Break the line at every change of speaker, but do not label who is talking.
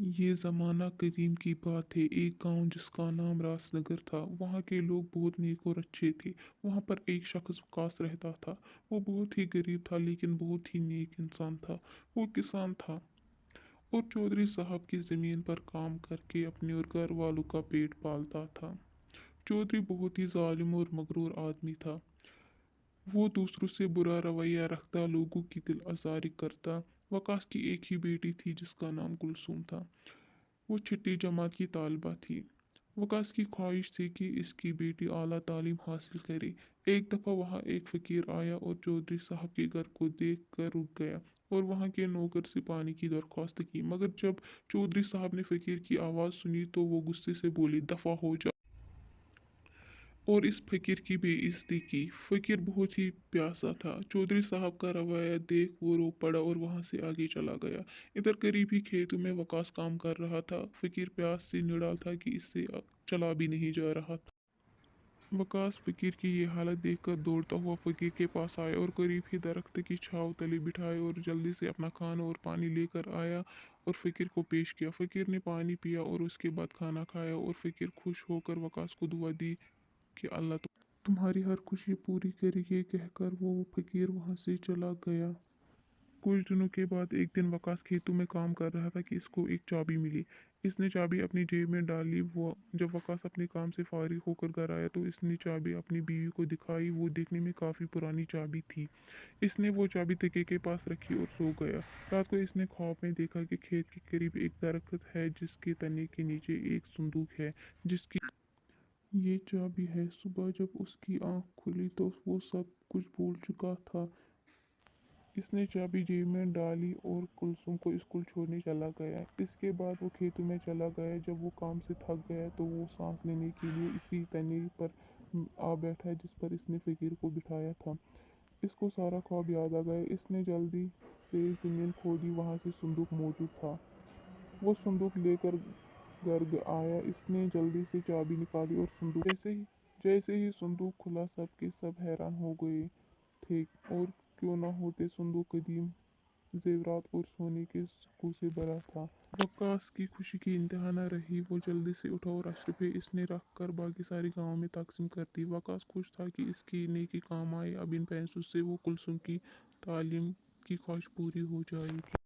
ये ज़माना कदीम की बात है। एक गांव जिसका नाम रासनगर था। वहाँ के लोग बहुत नेक और अच्छे थे। वहाँ पर एक शख्स वकास रहता था। वो बहुत ही गरीब था लेकिन बहुत ही नेक इंसान था। वो किसान था और चौधरी साहब की ज़मीन पर काम करके अपने और घर वालों का पेट पालता था। चौधरी बहुत ही जालिम और मगरूर आदमी था। वो दूसरों से बुरा रवैया रखता, लोगों की दिल आज़ारी करता। वकास की एक ही बेटी थी जिसका नाम कुलसूम था। वो छठी जमात की तालिबा थी। वकास की ख्वाहिश थी कि इसकी बेटी आला तालीम हासिल करे। एक दफ़ा वहाँ एक फ़कीर आया और चौधरी साहब के घर को देख कर रुक गया और वहाँ के नौकर से पानी की दरख्वास्त की। मगर जब चौधरी साहब ने फ़कीर की आवाज़ सुनी तो वो गुस्से से बोले, दफ़ा हो जा, और इस फ़कीर की बेइज्जती की। फ़कीर बहुत ही प्यासा था। चौधरी साहब का रवैया देख वो रो पड़ा और वहाँ से आगे चला गया। इधर करीब ही खेतों में वकास काम कर रहा था। फ़कीर प्यास से निडाल था कि इससे चला भी नहीं जा रहा था। वकास फ़कीर की ये हालत देखकर दौड़ता हुआ फ़कीर के पास आया और करीब ही दरख्त की छाँव तले बिठाए और जल्दी से अपना खाना और पानी लेकर आया और फ़कीर को पेश किया। फ़कीर ने पानी पिया और उसके बाद खाना खाया और फ़कीर खुश होकर वकास को दुआ दी कि अल्लाह तुम्हारी हर खुशी पूरी करे। ये कहकर वो फ़कीर वहाँ से चला गया। कुछ दिनों के बाद एक दिन वकास खेतों में काम कर रहा था कि इसको एक चाबी मिली। इसने चाबी अपनी जेब में डाली। वो जब वकास अपने काम से फारिग होकर घर आया तो इसने चाबी अपनी बीवी को दिखाई। वो देखने में काफ़ी पुरानी चाबी थी। इसने वो चाबी तकिए के पास रखी और सो गया। रात को इसने ख्वाब में देखा कि खेत के करीब एक दरख्त है जिसके तने के नीचे एक संदूक है जिसकी ये चाबी है। सुबह जब उसकी आंख खुली तो वो सब कुछ भूल चुका था। इसने चाबी जेब में डाली और कुलसुम को स्कूल छोड़ने चला गया। इसके बाद वो खेतों में चला गया। जब वो काम से थक गया तो वो सांस लेने के लिए इसी तने पर आ बैठा जिस पर इसने फ़कीर को बिठाया था। इसको सारा ख्वाब याद आ गया। इसने जल्दी से ज़मीन खोदी, वहाँ से संदूक मौजूद था। वो संदूक लेकर आया। इसने जल्दी से चाबी निकाली और संदूक जैसे ही संदूक खुला सब के सब हैरान हो गए थे। और क्यों ना होते, संदूक कदीम जेवरात और सोने के सिक्कों से भरा था। वकास की खुशी की इंतहा न रही। वो जल्दी से उठा और अशरफे इसने रख कर बाकी सारे गांव में तकसीम कर दी। वकास खुश था कि इसकी नेकी काम आए। अब इन पैसों से वो कुलसुम की तालीम की ख्वाहिश पूरी हो जाएगी।